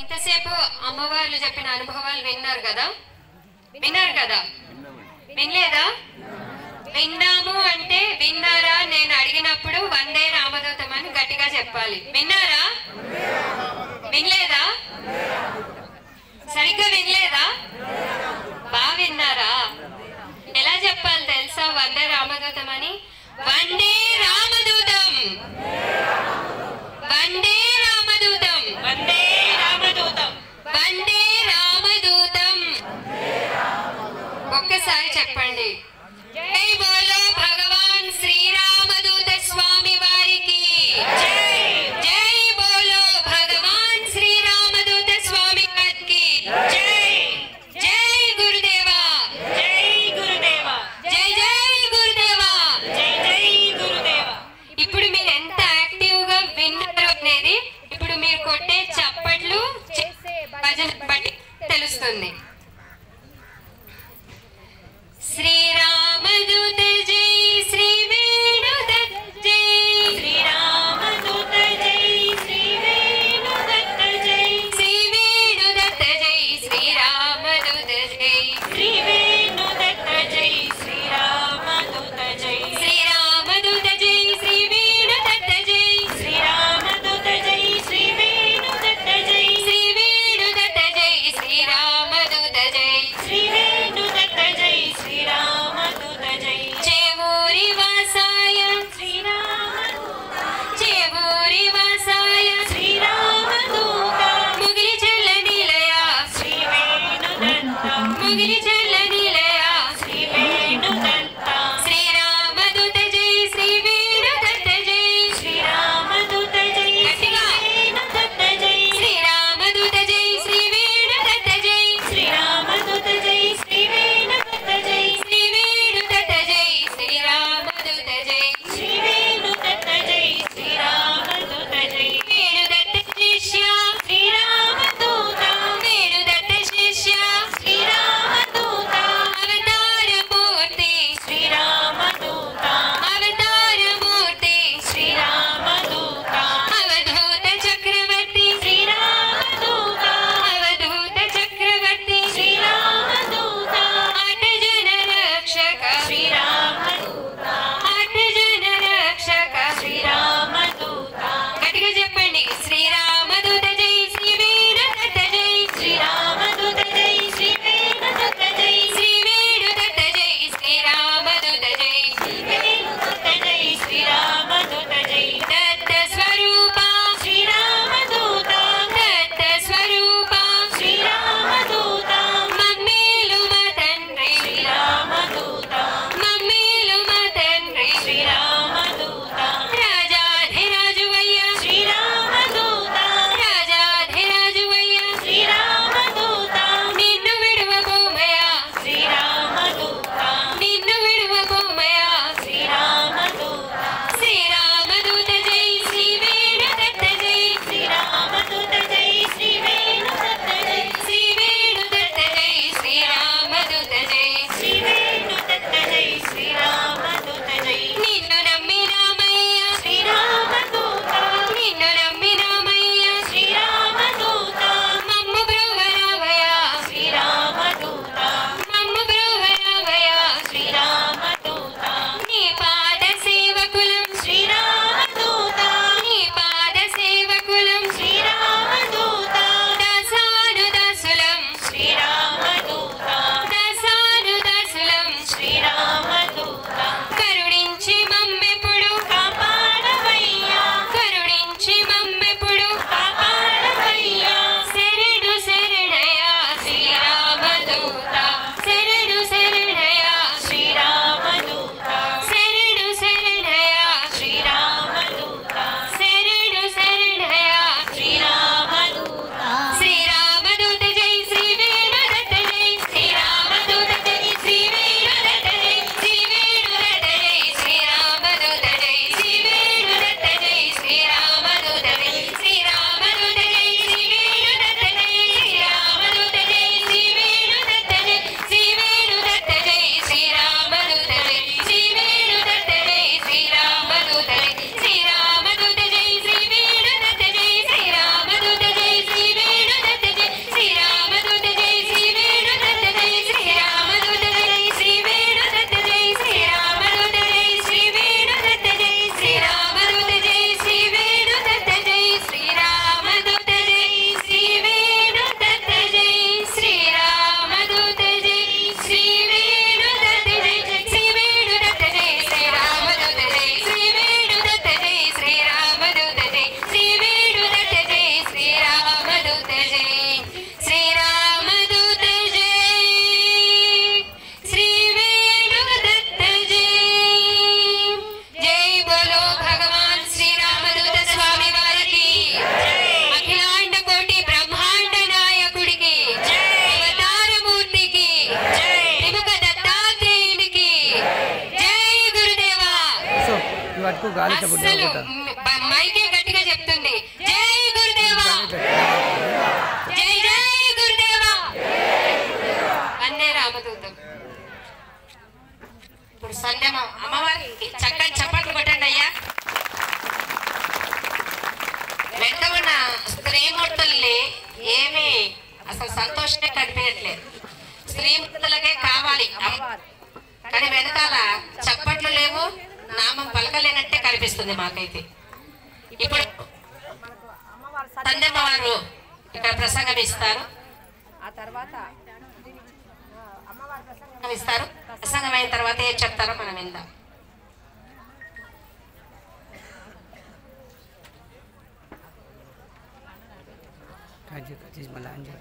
ఇంతసేపు అమ్మవార్లు చెప్పిన అనుభవాలు విన్నారు కదా? వినలేదా? విన్నాము అంటే విన్నారా నేను అడిగినప్పుడు వందే రామదూతం అని గట్టిగా చెప్పాలి. విన్నారా? వినలేదా? సరిగ్గా వినలేదా? బాగా విన్నారా? ఎలా చెప్పాలి తెలుసా వందే రామదూతం అని? వందే రామదూతం, వందే రామదూతం, వందే రామదూతం, వందే రామదూతం. ఒక్కసారి చెప్పండి. జై బోలో భగవాన్ శ్రీరామదూత స్వామి వారికి జై. జై బోలో భగవాన్ శ్రీరామదూత స్వామి వారికి జై. జై గురుదేవా, జై గురుదేవా, జై జై గురుదేవా, జై జై గురుదేవా. ఇప్పుడు మీరు ఎంత యాక్టివ్ గా విన్నారు అనేది ఇప్పుడు మీరు కొట్టే చప్పట్లు చేసే భజన బట్టి తెలుస్తుంది. శ్రీరామదూత జై, శ్రీ వేణుదత్త జై, శ్రీరామదూత జై, శ్రీ వేణుదత్త జై, శ్రీ వేణుదత్త జై, శ్రీరామదూత జై, శ్రీ వేణుదత్త జై, శ్రీరామదూత జై, శ్రీరామదూత జై, శ్రీ వేణుదత్త జై, శ్రీరామదూత జై, శ్రీ వేణుదత్త జై, శ్రీ వేణుదత్త జై, శ్రీరామదూత జై, శ్రీ వేణుదత్త జై, శ్రీరామదూత జై. చేవూరి వాసాయ శ్రీరామదూత, చేవూరి వాసాయ శ్రీరామదూత, ముగిలి చెల్ల నిలయ శ్రీ వేణుదత్త, ముగిలి చెల్ల నిలయ శ్రీ వేణుదత్త, శ్రీరామదూత జై, శ్రీ వేణుదత్త జై, శ్రీరామదూత జై, శ్రీ వేణుదత్త జై, శ్రీరామదూత జై, శ్రీ వేణుదత్త జై, శ్రీరామదూత జై, శ్రీ వేణుదత్త జై, శ్రీ వేణుదత్త జై, శ్రీరామదూత జై, శ్రీ వేణుదత్త జై, శ్రీరామదూత జై. వేణుదత్త శిష్య శ్రీరామదూత, వేణుదత్త శిష్య శ్రీరామదూత, అసలు మైకే గట్టిగా చెప్తుంది, జై గురుదేవా, జై జై గురుదేవా, వందే రామదూతం. ఇప్పుడు సంధ్యమ అమ్మవారికి చక్కని చప్పట్లు కొట్టండి అయ్యా. వెంట ఉన్న స్త్రీమూర్తుల్ని ఏమి అసలు సంతోషమే కనిపించట్లేదు. స్త్రీమూర్తులకే కావాలి కానీ వెనకాల చప్పట్లు లేవు, నామం పలకలేనట్టే కనిపిస్తుంది మాకైతే. ఇప్పుడు సంధ్యమ్మ వారు ఇక్కడ ప్రసంగం ఇస్తారు. ఆ తర్వాత ఇస్తారు. ప్రసంగం అయిన తర్వాత ఏం చెప్తారో మనం విందాం. Kaji, kaji malah anjir.